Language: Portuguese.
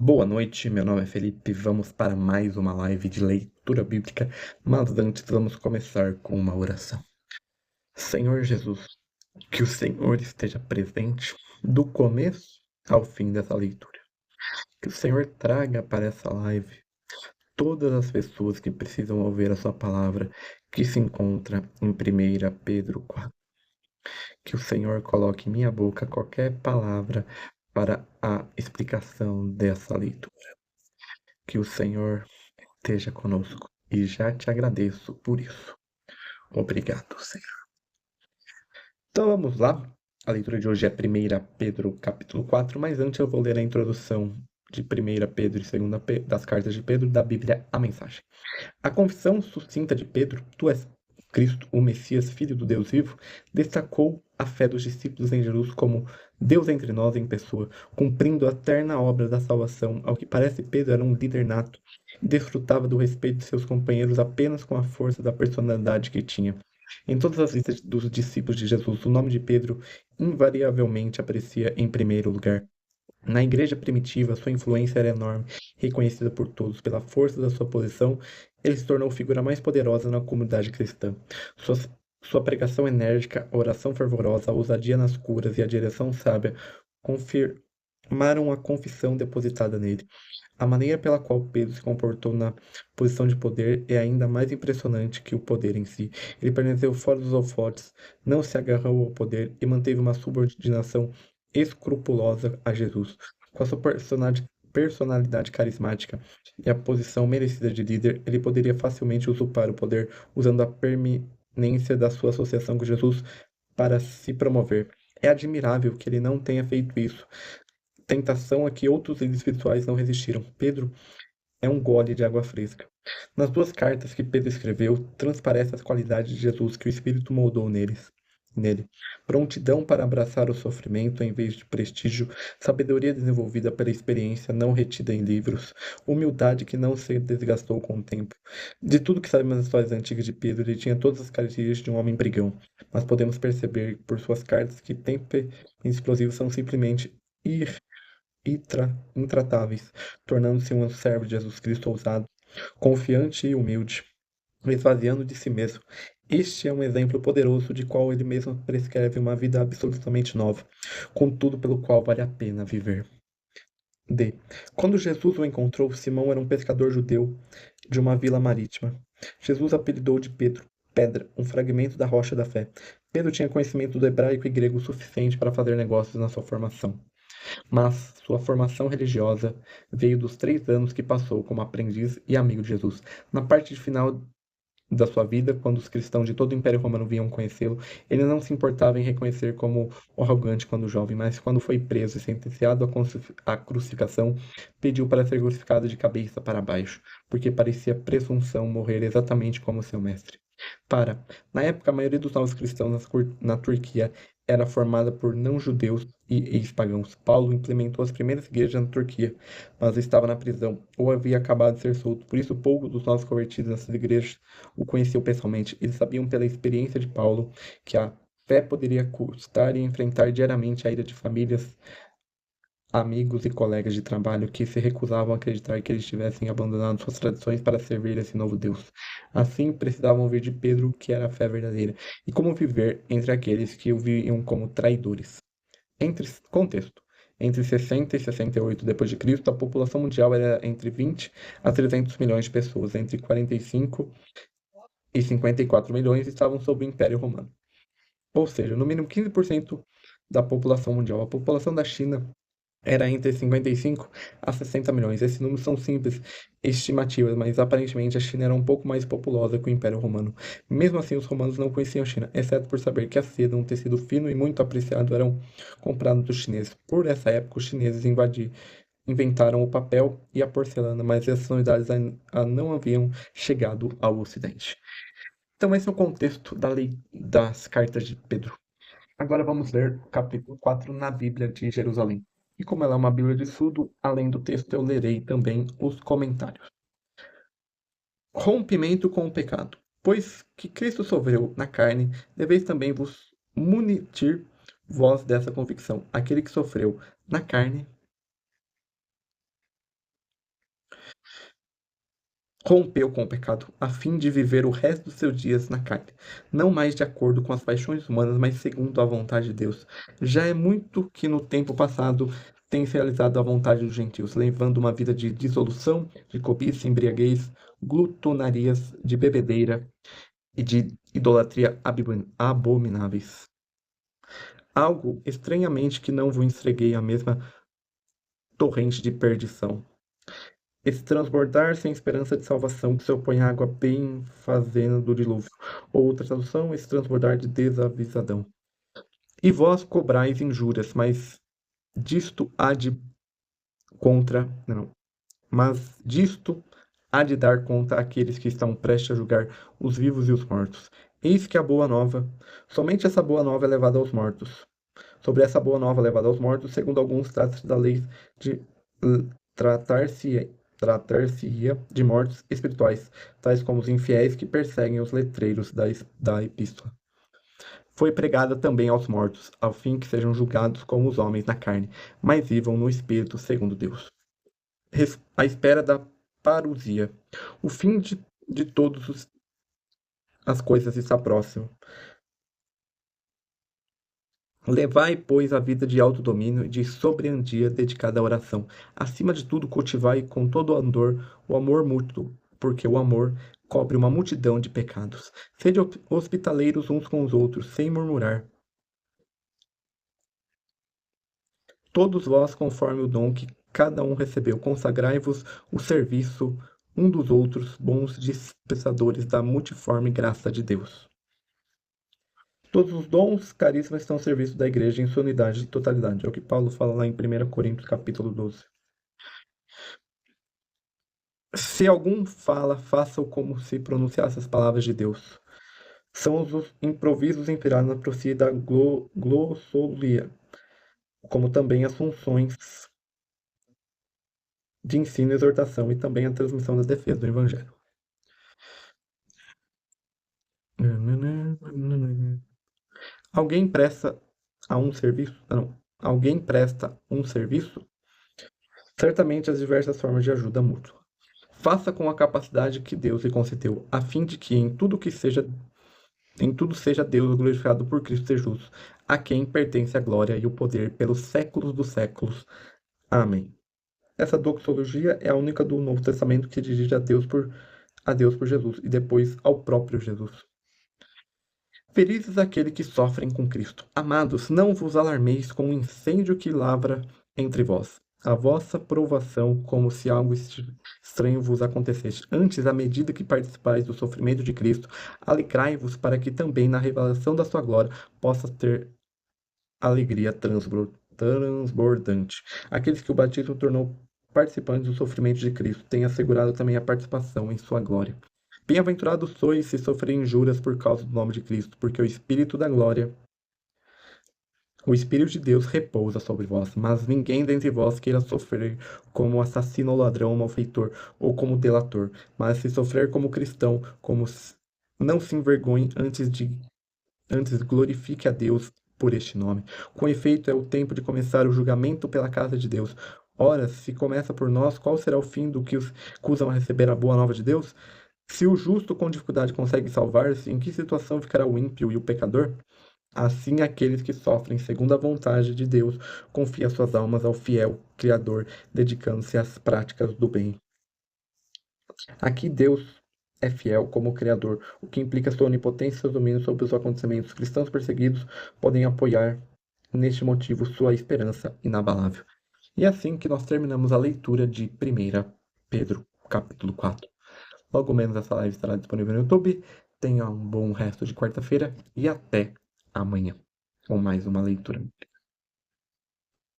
Boa noite, meu nome é Felipe. Vamos para mais uma live de leitura bíblica, mas antes vamos começar com uma oração. Senhor Jesus, que o Senhor esteja presente do começo ao fim dessa leitura. Que o Senhor traga para essa live todas as pessoas que precisam ouvir a sua palavra, que se encontra em 1 Pedro 4. Que o Senhor coloque em minha boca qualquer palavra para a explicação dessa leitura. Que o Senhor esteja conosco e já te agradeço por isso. Obrigado, Senhor. Então vamos lá. A leitura de hoje é 1 Pedro capítulo 4, mas antes eu vou ler a introdução de 1 Pedro e 2 das cartas de Pedro da Bíblia, a mensagem. A confissão sucinta de Pedro, tu és Cristo, o Messias, Filho do Deus vivo, destacou a fé dos discípulos em Jesus como Deus entre nós em pessoa, cumprindo a eterna obra da salvação. Ao que parece, Pedro era um líder nato e desfrutava do respeito de seus companheiros apenas com a força da personalidade que tinha. Em todas as listas dos discípulos de Jesus, o nome de Pedro invariavelmente aparecia em primeiro lugar. Na igreja primitiva, sua influência era enorme, reconhecida por todos. Pela força da sua posição, ele se tornou a figura mais poderosa na comunidade cristã. Sua pregação enérgica, a oração fervorosa, a ousadia nas curas e a direção sábia confirmaram a confissão depositada nele. A maneira pela qual Pedro se comportou na posição de poder é ainda mais impressionante que o poder em si. Ele permaneceu fora dos holofotes, não se agarrou ao poder e manteve uma subordinação escrupulosa a Jesus. Com a sua personalidade carismática e a posição merecida de líder, ele poderia facilmente usurpar o poder usando a permanência da sua associação com Jesus para se promover. É admirável que ele não tenha feito isso. Tentação a que outros líderes espirituais não resistiram. Pedro é um gole de água fresca. Nas duas cartas que Pedro escreveu, transparece as qualidades de Jesus que o Espírito moldou nele. Prontidão para abraçar o sofrimento em vez de prestígio, sabedoria desenvolvida pela experiência não retida em livros, humildade que não se desgastou com o tempo. De tudo que sabemos das histórias antigas de Pedro, ele tinha todas as características de um homem brigão, mas podemos perceber por suas cartas que temper explosivos são simplesmente intratáveis, tornando-se um servo de Jesus Cristo ousado, confiante e humilde, esvaziando de si mesmo. Este é um exemplo poderoso de qual ele mesmo prescreve uma vida absolutamente nova, contudo pelo qual vale a pena viver. D. Quando Jesus o encontrou, Simão era um pescador judeu de uma vila marítima. Jesus apelidou de Pedro, pedra, um fragmento da rocha da fé. Pedro tinha conhecimento do hebraico e grego suficiente para fazer negócios na sua formação. Mas sua formação religiosa veio dos 3 anos que passou como aprendiz e amigo de Jesus. Na parte final da sua vida, quando os cristãos de todo o Império Romano vinham conhecê-lo, ele não se importava em reconhecer como arrogante quando jovem, mas quando foi preso e sentenciado à crucificação, pediu para ser crucificado de cabeça para baixo, porque parecia presunção morrer exatamente como seu mestre. Na época, a maioria dos novos cristãos na Turquia era formada por não-judeus e ex-pagãos. Paulo implementou as primeiras igrejas na Turquia, mas estava na prisão ou havia acabado de ser solto. Por isso, poucos dos novos convertidos nessas igrejas o conheciam pessoalmente. Eles sabiam pela experiência de Paulo que a fé poderia custar e enfrentar diariamente a ira de famílias, amigos e colegas de trabalho que se recusavam a acreditar que eles tivessem abandonado suas tradições para servir esse novo Deus. Assim, precisavam ouvir de Pedro o que era a fé verdadeira e como viver entre aqueles que o viam como traidores. Contexto. Entre 60 e 68 d.C., a população mundial era entre 20 a 300 milhões de pessoas. Entre 45 e 54 milhões estavam sob o Império Romano. Ou seja, no mínimo 15% da população mundial. A população da China era entre 55 a 60 milhões. Esses números são simples estimativas, mas aparentemente a China era um pouco mais populosa que o Império Romano. Mesmo assim, os romanos não conheciam a China, exceto por saber que a seda, um tecido fino e muito apreciado, eram comprados dos chineses. Por essa época, os chineses inventaram o papel e a porcelana, mas essas novidades não haviam chegado ao Ocidente. Então, esse é o contexto da lei das cartas de Pedro. Agora vamos ler o capítulo 4 na Bíblia de Jerusalém. E como ela é uma Bíblia de estudo, além do texto eu lerei também os comentários. Rompimento com o pecado. Pois que Cristo sofreu na carne, deveis também vos munir vós dessa convicção. Aquele que sofreu na carne rompeu com o pecado, a fim de viver o resto dos seus dias na carne, não mais de acordo com as paixões humanas, mas segundo a vontade de Deus. Já é muito que no tempo passado tem realizado a vontade dos gentios, levando uma vida de dissolução, de cobiça, embriaguez, glutonarias, de bebedeira e de idolatria abomináveis. Algo estranhamente que não vos entreguei a mesma torrente de perdição. Esse transbordar sem esperança de salvação que se opõe à água bem fazendo do dilúvio. Ou outra tradução, esse transbordar de desavisadão. E vós cobrais injúrias, mas disto há de contra. Não. Mas disto há de dar conta àqueles que estão prestes a julgar os vivos e os mortos. Eis que a boa nova, somente essa boa nova é levada aos mortos. Sobre essa boa nova levada aos mortos, segundo alguns, trata-se da lei de tratar-se tratar-se-ia de mortos espirituais, tais como os infiéis que perseguem os letreiros da epístola. Foi pregada também aos mortos, ao fim que sejam julgados como os homens na carne, mas vivam no espírito segundo Deus. A espera da parousia. O fim de todas as coisas está próximo. Levai, pois, a vida de autodomínio e de sobriandia dedicada à oração. Acima de tudo, cultivai com todo andor o amor mútuo, porque o amor cobre uma multidão de pecados. Sede hospitaleiros uns com os outros, sem murmurar. Todos vós, conforme o dom que cada um recebeu, consagrai-vos o serviço um dos outros, bons dispensadores da multiforme graça de Deus. Todos os dons, carismas estão ao serviço da igreja em sua unidade e totalidade. É o que Paulo fala lá em 1 Coríntios, capítulo 12. Se algum fala, faça-o como se pronunciasse as palavras de Deus. São os improvisos inspirados na profecia da glossolia, como também as funções de ensino e exortação e também a transmissão da defesa do evangelho. Alguém presta a um serviço? Não. Alguém presta um serviço? Certamente as diversas formas de ajuda mútua. Faça com a capacidade que Deus lhe concedeu, a fim de que em tudo seja Deus glorificado por Cristo Jesus, a quem pertence a glória e o poder pelos séculos dos séculos. Amém. Essa doxologia é a única do Novo Testamento que dirige a Deus por Jesus e depois ao próprio Jesus. Felizes aqueles que sofrem com Cristo. Amados, não vos alarmeis com o incêndio que lavra entre vós, a vossa provação, como se algo estranho vos acontecesse. Antes, à medida que participais do sofrimento de Cristo, alegrai-vos para que também na revelação da sua glória possa ter alegria transbordante. Aqueles que o batismo tornou participantes do sofrimento de Cristo têm assegurado também a participação em sua glória. Bem-aventurados sois se sofrerem injúrias por causa do nome de Cristo, porque o Espírito da glória, o Espírito de Deus repousa sobre vós, mas ninguém dentre vós queira sofrer como assassino ou ladrão ou malfeitor, ou como delator, mas se sofrer como cristão, não se envergonhe, antes glorifique a Deus por este nome. Com efeito, é o tempo de começar o julgamento pela casa de Deus. Ora, se começa por nós, qual será o fim do que os acusam a receber a boa nova de Deus? Se o justo com dificuldade consegue salvar-se, em que situação ficará o ímpio e o pecador? Assim, aqueles que sofrem segundo a vontade de Deus confiam suas almas ao fiel Criador, dedicando-se às práticas do bem. Aqui Deus é fiel como Criador, o que implica sua onipotência e seu domínio sobre os acontecimentos. Cristãos perseguidos podem apoiar, neste motivo, sua esperança inabalável. E é assim que nós terminamos a leitura de 1 Pedro, capítulo 4. Logo menos essa live estará disponível no YouTube. Tenha um bom resto de quarta-feira e até amanhã com mais uma leitura.